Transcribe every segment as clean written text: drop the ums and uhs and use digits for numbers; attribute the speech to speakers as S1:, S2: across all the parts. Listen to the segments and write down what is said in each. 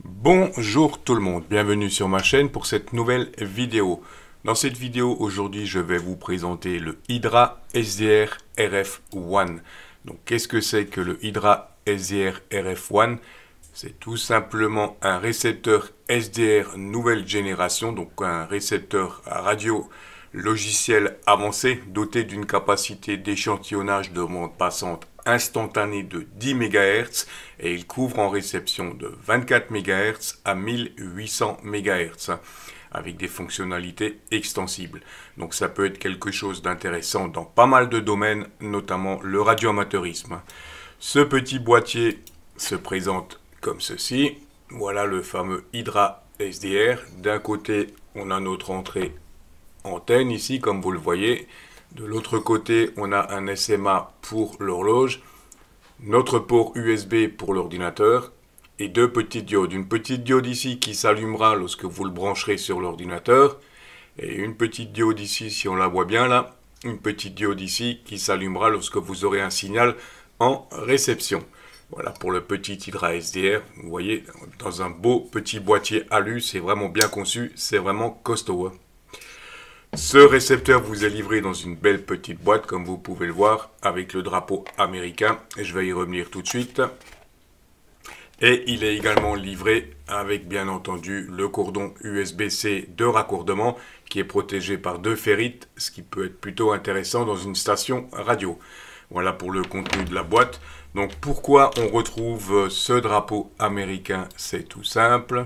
S1: Bonjour tout le monde, bienvenue sur ma chaîne pour cette nouvelle vidéo. Dans cette vidéo, aujourd'hui, je vais vous présenter le Hydra SDR RF1. Donc, qu'est-ce que c'est que le Hydra SDR RF1? C'est tout simplement un récepteur SDR nouvelle génération, donc un récepteur radio logiciel avancé doté d'une capacité d'échantillonnage de bande passante instantanée de 10 MHz et il couvre en réception de 24 MHz à 1800 MHz avec des fonctionnalités extensibles. Donc ça peut être quelque chose d'intéressant dans pas mal de domaines, notamment le radioamateurisme. Ce petit boîtier se présente comme ceci. Voilà le fameux Hydra SDR. D'un côté, on a notre entrée antenne ici, comme vous le voyez. De l'autre côté, on a un SMA pour l'horloge, notre port USB pour l'ordinateur et deux petites diodes. Une petite diode ici qui s'allumera lorsque vous le brancherez sur l'ordinateur et une petite diode ici, si on la voit bien là, une petite diode ici qui s'allumera lorsque vous aurez un signal en réception. Voilà pour le petit Hydra SDR. Vous voyez, dans un beau petit boîtier alu, c'est vraiment bien conçu, c'est vraiment costaud. Ce récepteur vous est livré dans une belle petite boîte, comme vous pouvez le voir, avec le drapeau américain. Et je vais y revenir tout de suite. Et il est également livré avec, bien entendu, le cordon USB-C de raccordement qui est protégé par deux ferrites, ce qui peut être plutôt intéressant dans une station radio. Voilà pour le contenu de la boîte. Donc pourquoi on retrouve ce drapeau américain? C'est tout simple.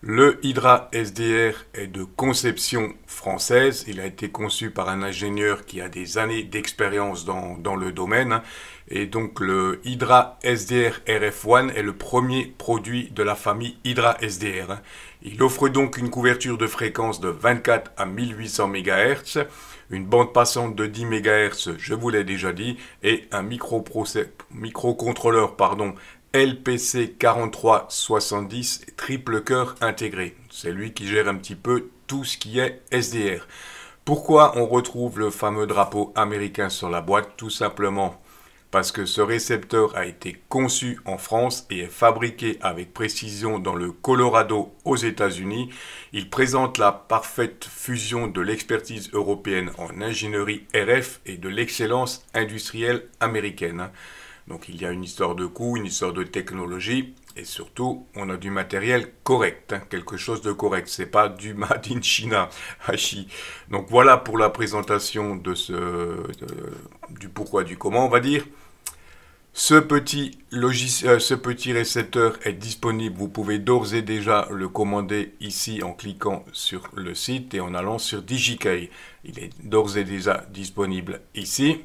S1: Le Hydra SDR est de conception française. Il a été conçu par un ingénieur qui a des années d'expérience dans le domaine. Et donc le Hydra SDR RF1 est le premier produit de la famille Hydra SDR. Il offre donc une couverture de fréquence de 24 à 1800 MHz, une bande passante de 10 MHz, je vous l'ai déjà dit, et un microcontrôleur LPC 4370 triple cœur intégré. C'est lui qui gère un petit peu tout ce qui est SDR. Pourquoi on retrouve le fameux drapeau américain sur la boîte? Tout simplement parce que ce récepteur a été conçu en France et est fabriqué avec précision dans le Colorado aux États-Unis. Il présente la parfaite fusion de l'expertise européenne en ingénierie RF et de l'excellence industrielle américaine. Donc il y a une histoire de coût, une histoire de technologie et surtout on a du matériel correct, quelque chose de correct. C'est pas du Made in China, hachi. Donc voilà pour la présentation de du pourquoi du comment on va dire. Ce petit récepteur est disponible, vous pouvez d'ores et déjà le commander ici en cliquant sur le site et en allant sur DigiKey. Il est d'ores et déjà disponible ici.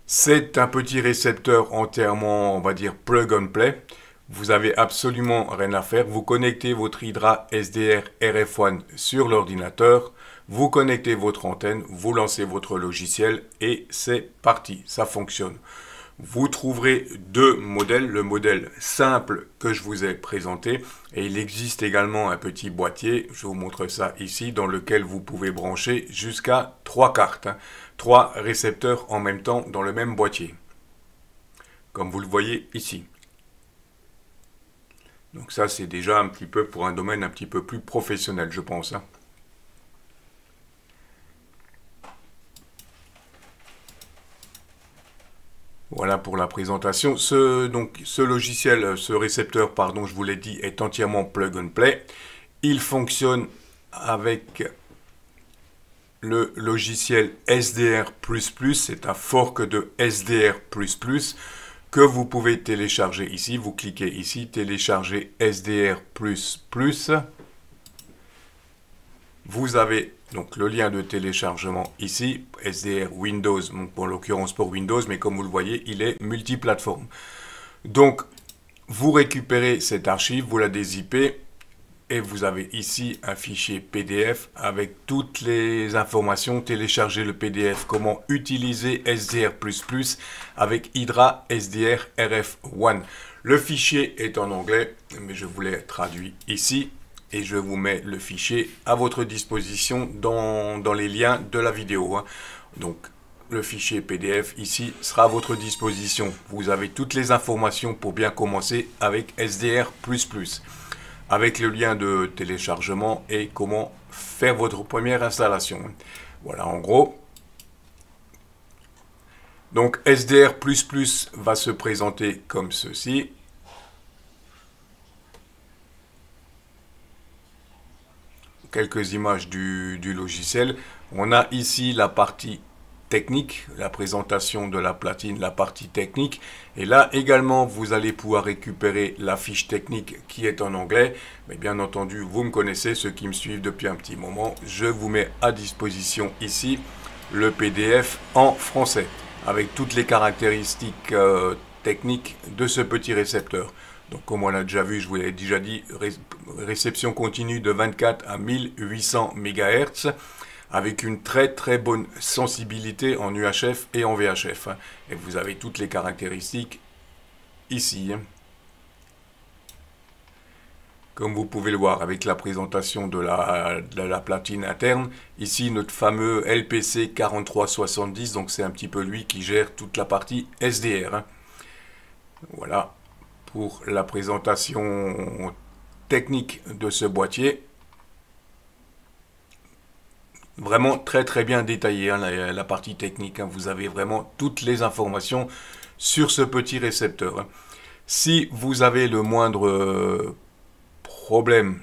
S1: C'est un petit récepteur entièrement, on va dire, plug and play. Vous avez absolument rien à faire. Vous connectez votre Hydra SDR RF1 sur l'ordinateur. Vous connectez votre antenne, vous lancez votre logiciel et c'est parti, ça fonctionne. Vous trouverez deux modèles, le modèle simple que je vous ai présenté et il existe également un petit boîtier, je vous montre ça ici, dans lequel vous pouvez brancher jusqu'à 3 cartes, 3 récepteurs en même temps dans le même boîtier, comme vous le voyez ici. Donc ça c'est déjà un petit peu pour un domaine un petit peu plus professionnel je pense. Voilà pour la présentation. Ce logiciel, ce récepteur, pardon, je vous l'ai dit, est entièrement plug and play. Il fonctionne avec le logiciel SDR++. C'est un fork de SDR++ que vous pouvez télécharger ici. Vous cliquez ici, télécharger SDR++. Vous avez donc le lien de téléchargement ici, SDR Windows, donc en l'occurrence pour Windows, mais comme vous le voyez, il est multiplateforme. Donc, vous récupérez cette archive, vous la dézippez, et vous avez ici un fichier PDF avec toutes les informations. Télécharger le PDF, comment utiliser SDR++ avec Hydra SDR RF1. Le fichier est en anglais, mais je vous l'ai traduit ici. Et je vous mets le fichier à votre disposition dans les liens de la vidéo. Donc, le fichier PDF ici sera à votre disposition. Vous avez toutes les informations pour bien commencer avec SDR++, avec le lien de téléchargement et comment faire votre première installation. Voilà en gros. Donc SDR++ va se présenter comme ceci. Quelques images du logiciel. On a ici la partie technique, la présentation de la platine, la partie technique. Et là également, vous allez pouvoir récupérer la fiche technique qui est en anglais. Mais bien entendu, vous me connaissez, ceux qui me suivent depuis un petit moment. Je vous mets à disposition ici le PDF en français avec toutes les caractéristiques techniques de ce petit récepteur. Donc comme on l'a déjà vu, je vous l'ai déjà dit, réception continue de 24 à 1800 MHz avec une très bonne sensibilité en UHF et en VHF. Et vous avez toutes les caractéristiques ici. Comme vous pouvez le voir avec la présentation de la platine interne, ici notre fameux LPC 4370, donc c'est un petit peu lui qui gère toute la partie SDR. Voilà pour la présentation technique de ce boîtier. Vraiment très bien détaillé, hein, la partie technique. Hein. Vous avez vraiment toutes les informations sur ce petit récepteur. Hein. Si vous avez le moindre problème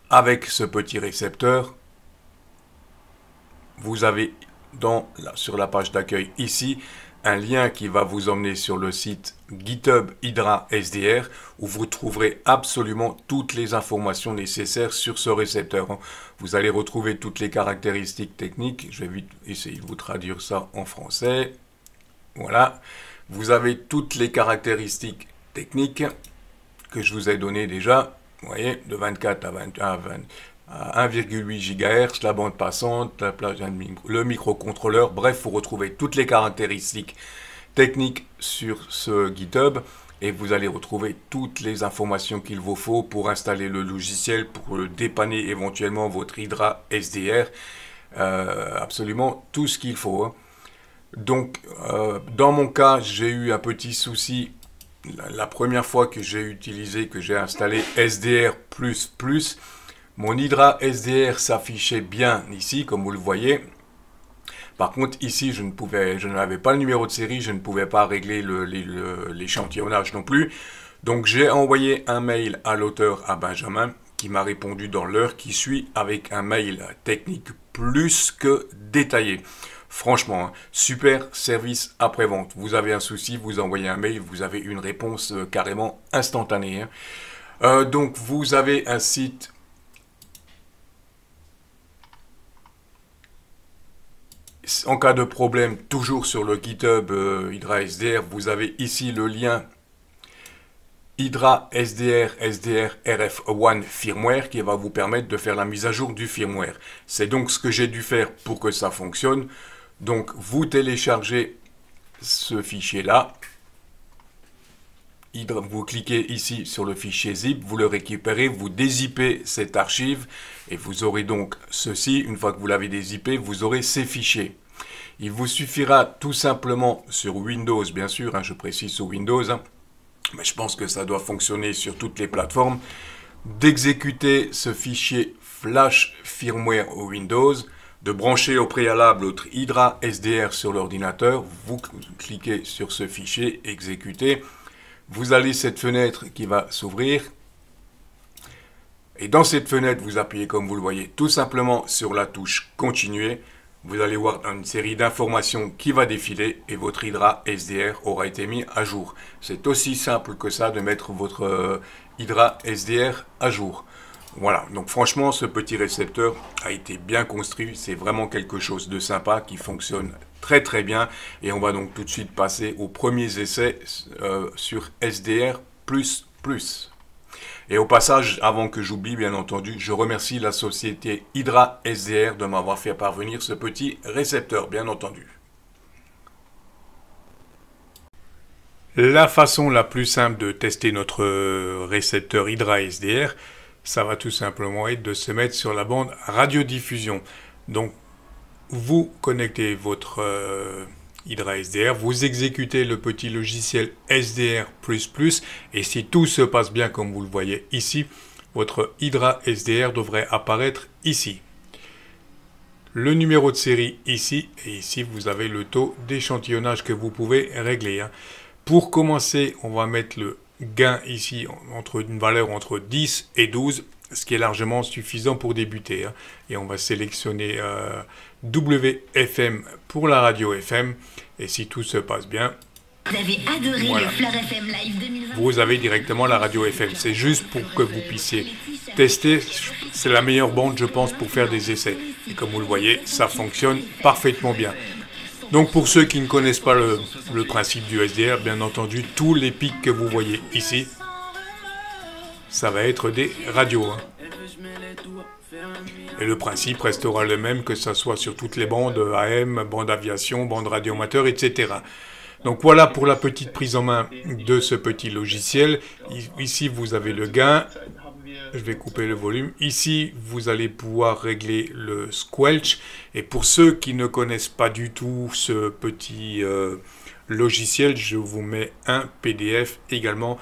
S1: avec ce petit récepteur, vous avez sur la page d'accueil ici un lien qui va vous emmener sur le site GitHub Hydra SDR où vous trouverez absolument toutes les informations nécessaires sur ce récepteur. Vous allez retrouver toutes les caractéristiques techniques. Je vais vite essayer de vous traduire ça en français. Voilà. Vous avez toutes les caractéristiques techniques que je vous ai données déjà. Vous voyez, de 24 à 1,8 GHz, la bande passante, le microcontrôleur, bref, vous retrouvez toutes les caractéristiques techniques sur ce GitHub et vous allez retrouver toutes les informations qu'il vous faut pour installer le logiciel, pour dépanner éventuellement votre Hydra SDR, absolument tout ce qu'il faut. Hein. Donc, dans mon cas, j'ai eu un petit souci la première fois que j'ai installé SDR++. Mon Hydra SDR s'affichait bien ici, comme vous le voyez. Par contre, ici, je n'avais pas le numéro de série, je ne pouvais pas régler l'échantillonnage non plus. Donc, j'ai envoyé un mail à l'auteur, à Benjamin, qui m'a répondu dans l'heure qui suit avec un mail technique plus que détaillé. Franchement, super service après-vente. Vous avez un souci, vous envoyez un mail, vous avez une réponse carrément instantanée. Hein. Donc, vous avez un site. En cas de problème, toujours sur le GitHub Hydra SDR, vous avez ici le lien Hydra SDR RF1 firmware qui va vous permettre de faire la mise à jour du firmware. C'est donc ce que j'ai dû faire pour que ça fonctionne. Donc vous téléchargez ce fichier-là. Vous cliquez ici sur le fichier zip, vous le récupérez, vous dézippez cette archive et vous aurez donc ceci. Une fois que vous l'avez dézippé, vous aurez ces fichiers. Il vous suffira tout simplement sur Windows, bien sûr, hein, je précise sur Windows, hein, mais je pense que ça doit fonctionner sur toutes les plateformes, d'exécuter ce fichier flash firmware au Windows, de brancher au préalable votre Hydra SDR sur l'ordinateur, vous cliquez sur ce fichier, exécuter. Vous avez cette fenêtre qui va s'ouvrir. Et dans cette fenêtre, vous appuyez, comme vous le voyez, tout simplement sur la touche « Continuer ». Vous allez voir une série d'informations qui va défiler et votre Hydra SDR aura été mis à jour. C'est aussi simple que ça de mettre votre Hydra SDR à jour. Voilà, donc franchement, ce petit récepteur a été bien construit. C'est vraiment quelque chose de sympa qui fonctionne très bien. Et on va donc tout de suite passer aux premiers essais sur SDR++. Et au passage, avant que j'oublie, bien entendu, je remercie la société Hydra SDR de m'avoir fait parvenir ce petit récepteur, bien entendu. La façon la plus simple de tester notre récepteur Hydra SDR, ça va tout simplement être de se mettre sur la bande radiodiffusion. Donc, vous connectez votre Hydra SDR, vous exécutez le petit logiciel SDR++, et si tout se passe bien comme vous le voyez ici, votre Hydra SDR devrait apparaître ici. Le numéro de série ici, et ici vous avez le taux d'échantillonnage que vous pouvez régler. Pour commencer, on va mettre le gain ici entre une valeur entre 10 et 12, ce qui est largement suffisant pour débuter. Et on va sélectionner WFM pour la radio FM, et si tout se passe bien,
S2: vous avez adoré
S1: voilà,
S2: le Fleur FM Live 2020.
S1: vous avez directement la radio FM. C'est juste pour que vous puissiez tester. C'est la meilleure bande, je pense, pour faire des essais. Et comme vous le voyez, ça fonctionne parfaitement bien. Donc pour ceux qui ne connaissent pas le principe du SDR, bien entendu, tous les pics que vous voyez ici, ça va être des radios. Et le principe restera le même, que ce soit sur toutes les bandes AM, bande aviation, bande radioamateur, etc. Donc voilà pour la petite prise en main de ce petit logiciel. Ici vous avez le gain. Je vais couper le volume. Ici vous allez pouvoir régler le squelch. Et pour ceux qui ne connaissent pas du tout ce petit logiciel, je vous mets un PDF également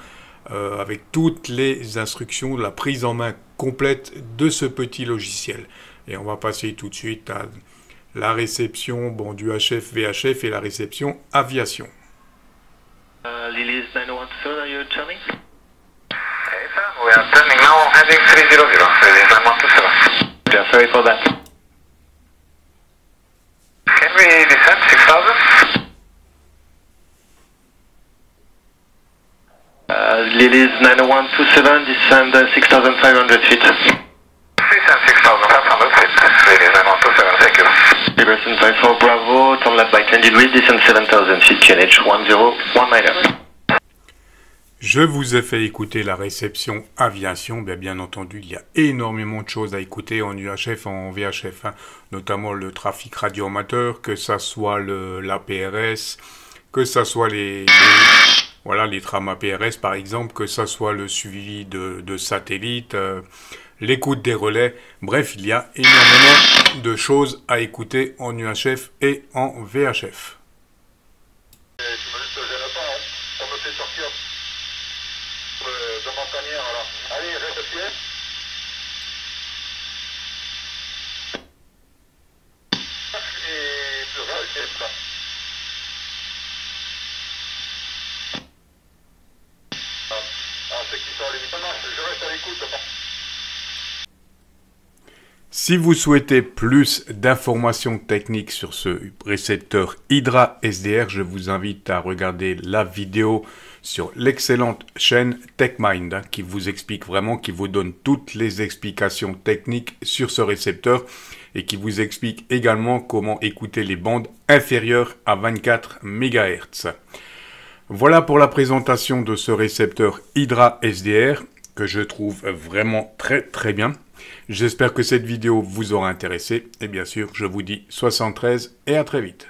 S1: avec toutes les instructions, la prise en main complète de ce petit logiciel. Et on va passer tout de suite à la réception du HF, VHF et la réception aviation.
S3: Lily 9127, are you turning?
S4: Okay, sir. We are turning now, heading 300, Lily 9127.
S3: Yeah, sorry for that.
S4: Can we descend 6000?
S3: Lily 9127, descend 6,500 feet.
S4: Descend 6500 feet, Lily 9127, thank you.
S3: Liberation 54 Bravo, turn left by 20 degrees, descend 7,000 feet, QNH 1019.
S1: Je vous ai fait écouter la réception aviation. Bien entendu, il y a énormément de choses à écouter en UHF, en VHF, notamment le trafic radioamateur, que ça soit l'APRS, que ça soit les trames APRS par exemple, que ça soit le suivi de satellites, l'écoute des relais. Bref, il y a énormément de choses à écouter en UHF et en VHF.
S4: On me fait sortir de mon tanière, alors. Allez, reste pied. Et plus bas, c'est ça. Ceux qui sont à l'évitement, je reste à l'écoute.
S1: Si vous souhaitez plus d'informations techniques sur ce récepteur Hydra SDR, je vous invite à regarder la vidéo sur l'excellente chaîne TechMind qui vous explique vraiment, qui vous donne toutes les explications techniques sur ce récepteur et qui vous explique également comment écouter les bandes inférieures à 24 MHz. Voilà pour la présentation de ce récepteur Hydra SDR que je trouve vraiment très bien. J'espère que cette vidéo vous aura intéressé et bien sûr je vous dis 73 et à très vite.